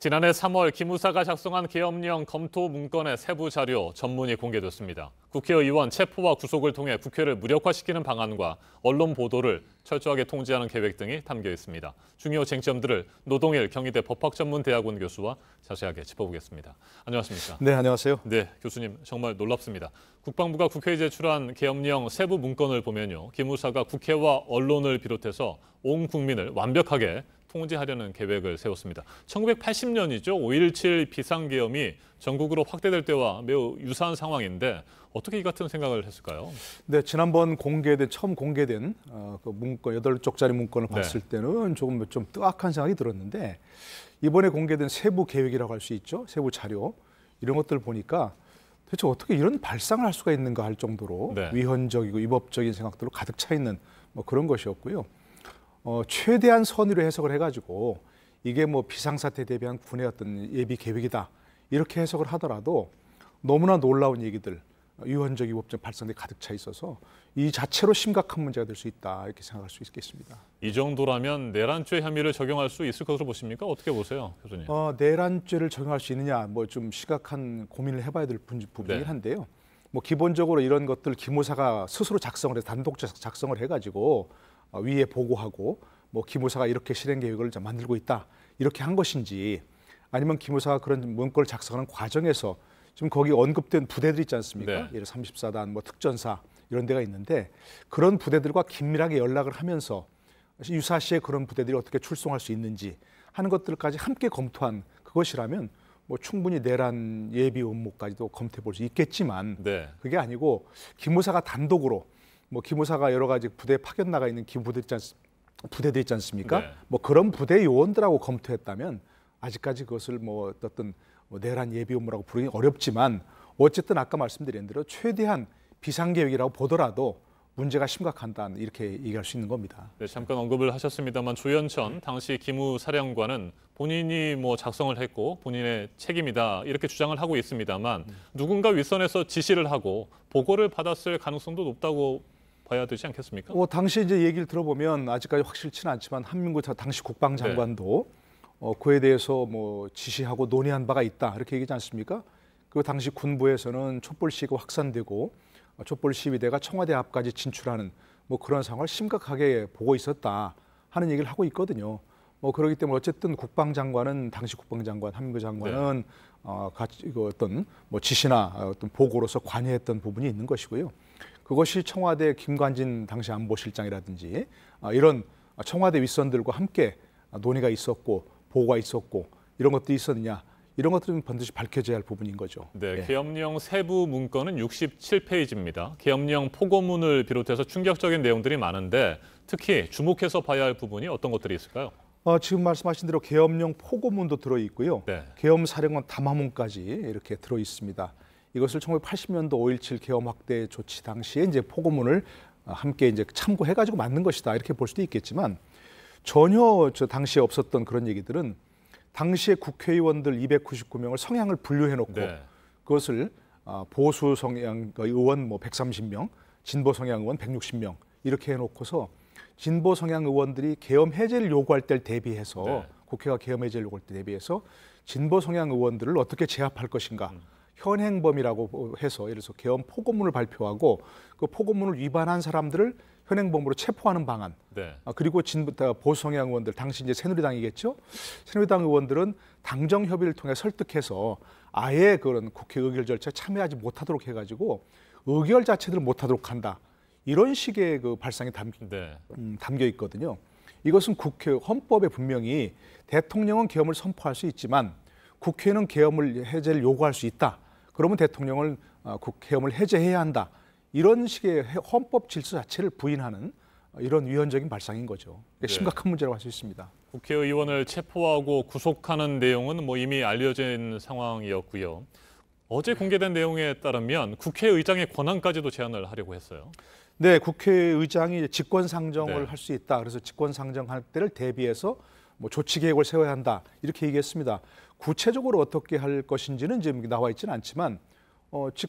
지난해 3월 기무사가 작성한 계엄령 검토 문건의 세부 자료 전문이 공개됐습니다. 국회의원 체포와 구속을 통해 국회를 무력화시키는 방안과 언론 보도를 철저하게 통제하는 계획 등이 담겨 있습니다. 중요 쟁점들을 노동일 경희대 법학전문대학원 교수와 자세하게 짚어보겠습니다. 안녕하십니까? 네, 안녕하세요. 네, 교수님 정말 놀랍습니다. 국방부가 국회에 제출한 계엄령 세부 문건을 보면요. 기무사가 국회와 언론을 비롯해서 온 국민을 완벽하게 통제하려는 계획을 세웠습니다. 1980년이죠. 5.17 비상계엄이 전국으로 확대될 때와 매우 유사한 상황인데 어떻게 이 같은 생각을 했을까요? 네, 지난번 처음 공개된 그 문건, 8쪽짜리 문건을 봤을 때는 조금 좀 뜨악한 생각이 들었는데 이번에 공개된 세부 계획이라고 할 수 있죠. 세부 자료. 이런 것들을 보니까 대체 어떻게 이런 발상을 할 수가 있는가 할 정도로 위헌적이고 위법적인 생각들로 가득 차 있는 뭐 그런 것이었고요. 최대한 선의로 해석을 해가지고 이게 뭐 비상사태에 대비한 군의 어떤 예비 계획이다 이렇게 해석을 하더라도 너무나 놀라운 얘기들, 위헌적 위법적 발상들이 가득 차 있어서 이 자체로 심각한 문제가 될 수 있다 이렇게 생각할 수 있겠습니다. 이 정도라면 내란죄 혐의를 적용할 수 있을 것으로 보십니까? 어떻게 보세요, 교수님? 내란죄를 적용할 수 있느냐 뭐 좀 심각한 고민을 해봐야 될 부분이긴 한데요. 뭐 기본적으로 이런 것들 기무사가 스스로 작성을 해서 단독 작성을 해가지고 위에 보고하고 뭐 기무사가 이렇게 실행 계획을 만들고 있다 이렇게 한 것인지 아니면 기무사가 그런 문건을 작성하는 과정에서 지금 거기 언급된 부대들 있지 않습니까? 예를 34단, 뭐 특전사 이런 데가 있는데 그런 부대들과 긴밀하게 연락을 하면서 유사시에 그런 부대들이 어떻게 출동할 수 있는지 하는 것들까지 함께 검토한 그것이라면 뭐 충분히 내란 예비 음모까지도 검토해 볼 수 있겠지만 그게 아니고 기무사가 단독으로 뭐 기무사가 여러 가지 부대에 파견 나가 있는 부대들 있지 않습니까? 뭐 그런 부대 요원들하고 검토했다면 아직까지 그것을 뭐 어떤 내란 예비 음모라고 부르기 어렵지만 어쨌든 아까 말씀드린 대로 최대한 비상계획이라고 보더라도 문제가 심각하다 이렇게 얘기할 수 있는 겁니다. 네, 잠깐 언급을 하셨습니다만 조연천 당시 기무사령관은 본인이 뭐 작성을 했고 본인의 책임이다 이렇게 주장을 하고 있습니다만 누군가 윗선에서 지시를 하고 보고를 받았을 가능성도 높다고 봐야 되지 않겠습니까? 당시 이제 얘기를 들어보면 아직까지 확실치는 않지만 한민구 당시 국방장관도 그에 대해서 뭐 지시하고 논의한 바가 있다 이렇게 얘기하지 않습니까? 그 당시 군부에서는 촛불 시위가 확산되고 촛불 시위대가 청와대 앞까지 진출하는 뭐 그런 상황을 심각하게 보고 있었다 하는 얘기를 하고 있거든요. 뭐 그렇기 때문에 어쨌든 국방장관은 당시 국방장관 한민구 장관은 같이 이거 어떤 뭐 지시나 어떤 보고로서 관여했던 부분이 있는 것이고요. 그것이 청와대 김관진 당시 안보실장이라든지 이런 청와대 윗선들과 함께 논의가 있었고 보고가 있었고 이런 것들이 있었느냐 이런 것들은 반드시 밝혀져야 할 부분인 거죠. 계엄령 세부 문건은 67페이지입니다. 계엄령 포고문을 비롯해서 충격적인 내용들이 많은데 특히 주목해서 봐야 할 부분이 어떤 것들이 있을까요? 지금 말씀하신 대로 계엄령 포고문도 들어있고요. 계엄사령관 담화문까지 이렇게 들어있습니다. 이것을 1980년도 5.17 계엄 확대 조치 당시에 이제 포고문을 함께 이제 참고해가지고 만든 것이다 이렇게 볼 수도 있겠지만 전혀 당시에 없었던 그런 얘기들은 당시에 국회의원들 299명을 성향을 분류해놓고 그것을 보수 성향 의원 뭐 130명, 진보 성향 의원 160명 이렇게 해놓고서 진보 성향 의원들이 계엄 해제를 요구할 때를 대비해서 국회가 계엄 해제를 요구할 때 대비해서 진보 성향 의원들을 어떻게 제압할 것인가 현행범이라고 해서 예를 들어서 계엄 포고문을 발표하고 그 포고문을 위반한 사람들을 현행범으로 체포하는 방안. 그리고 보수 성향 의원들 당시 이제 새누리당이겠죠. 새누리당 의원들은 당정 협의를 통해 설득해서 아예 그런 국회 의결 절차에 참여하지 못하도록 해가지고 의결 자체를 못하도록 한다. 이런 식의 그 발상이 담겨 있거든요. 이것은 국회 헌법에 분명히 대통령은 계엄을 선포할 수 있지만 국회는 계엄을 해제를 요구할 수 있다. 그러면 대통령을 계엄을 해제해야 한다. 이런 식의 헌법 질서 자체를 부인하는 이런 위헌적인 발상인 거죠. 심각한 문제라고 할 수 있습니다. 국회의원을 체포하고 구속하는 내용은 뭐 이미 알려진 상황이었고요. 어제 공개된 내용에 따르면 국회의장의 권한까지도 제한을 하려고 했어요. 네, 국회의장이 직권상정을 할 수 있다. 그래서 직권상정할 때를 대비해서 뭐 조치 계획을 세워야 한다. 이렇게 얘기했습니다. 구체적으로 어떻게 할 것인지는 지금 나와 있지는 않지만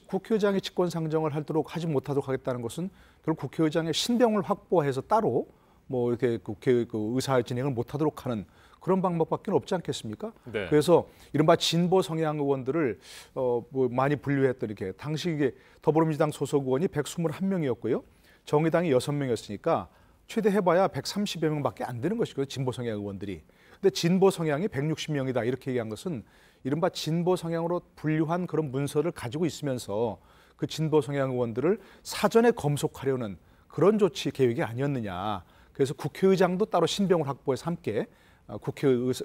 국회의장이 직권상정을 하지 못하도록 하겠다는 것은 결국 국회의장의 신병을 확보해서 따로 뭐 이렇게 국회 의사 진행을 못하도록 하는 그런 방법밖에 없지 않겠습니까? 네. 그래서 이른바 진보 성향 의원들을 뭐 많이 분류했던 이렇게 당시 이게 더불어민주당 소속 의원이 121명이었고요. 정의당이 6명이었으니까 최대 해봐야 130여 명밖에 안 되는 것이고요. 진보 성향 의원들이. 근데 진보 성향이 160명이다 이렇게 얘기한 것은 이른바 진보 성향으로 분류한 그런 문서를 가지고 있으면서 그 진보 성향 의원들을 사전에 검속하려는 그런 조치 계획이 아니었느냐. 그래서 국회의장도 따로 신병을 확보해서 함께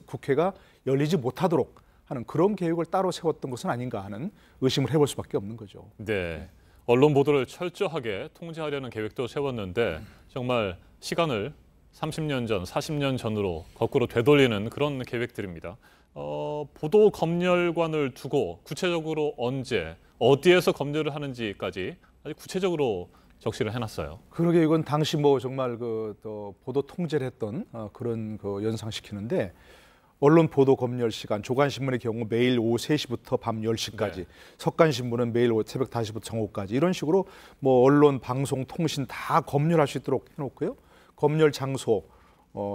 국회가 열리지 못하도록 하는 그런 계획을 따로 세웠던 것은 아닌가 하는 의심을 해볼 수밖에 없는 거죠. 네, 언론 보도를 철저하게 통제하려는 계획도 세웠는데 정말 시간을 30년 전, 40년 전으로 거꾸로 되돌리는 그런 계획들입니다. 보도 검열관을 두고 구체적으로 언제, 어디에서 검열을 하는지까지 아주 구체적으로 적시를 해놨어요. 그러게 이건 당시 뭐 정말 또 보도 통제를 했던 그런 연상시키는데 언론 보도 검열 시간 조간신문의 경우 매일 오후 3시부터 밤 10시까지 네. 석간신문은 매일 새벽 5시부터 정오까지 이런 식으로 뭐 언론, 방송, 통신 다 검열할 수 있도록 해놓고요. 검열 장소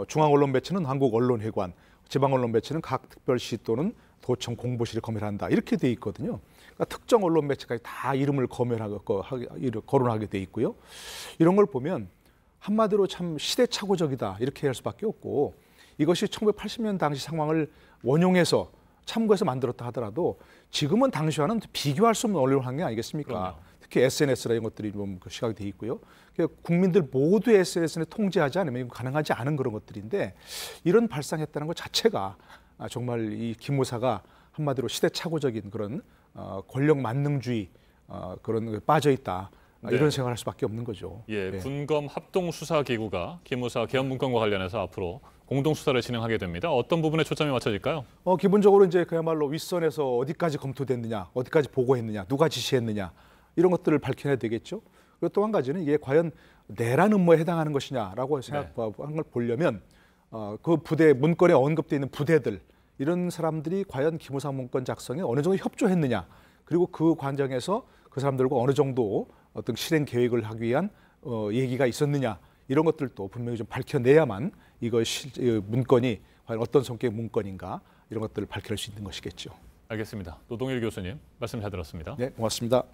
중앙 언론 매체는 한국언론회관, 지방 언론 매체는 각 특별시 또는 도청 공보실이 검열한다 이렇게 돼 있거든요. 그러니까 특정 언론 매체까지 다 이름을 거론하게 돼 있고요. 이런 걸 보면 한마디로 참 시대착오적이다 이렇게 할 수밖에 없고 이것이 1980년 당시 상황을 원용해서 참고해서 만들었다 하더라도 지금은 당시와는 비교할 수 없는 언론 환경 아니겠습니까? 그럼요. 특히 SNS라 이런 것들이 시각이 돼 있고요. 국민들 모두 SNS를 통제하지 않으면 가능하지 않은 그런 것들인데 이런 발상했다는 것 자체가 정말 이 기무사가 한마디로 시대착오적인 그런 권력 만능주의 그런 빠져 있다 네. 이런 생각을 할 수밖에 없는 거죠. 예, 네. 군검 합동수사기구가 기무사 계엄 문건과 관련해서 앞으로 공동 수사를 진행하게 됩니다. 어떤 부분에 초점이 맞춰질까요? 기본적으로 이제 그야말로 윗선에서 어디까지 검토됐느냐, 어디까지 보고했느냐, 누가 지시했느냐 이런 것들을 밝혀내야 되겠죠. 그리고 또 한 가지는 이게 과연 내란 음모에 해당하는 것이냐라고 생각하는 걸 보려면 그 부대 문건에 언급되어 있는 부대들 이런 사람들이 과연 기무사 문건 작성에 어느 정도 협조했느냐 그리고 그 과정에서 그 사람들과 어느 정도 어떤 실행 계획을 하기 위한 얘기가 있었느냐 이런 것들도 분명히 좀 밝혀내야만 문건이 과연 어떤 성격의 문건인가 이런 것들을 밝혀낼 수 있는 것이겠죠. 알겠습니다. 노동일 교수님 말씀 잘 들었습니다. 네, 고맙습니다.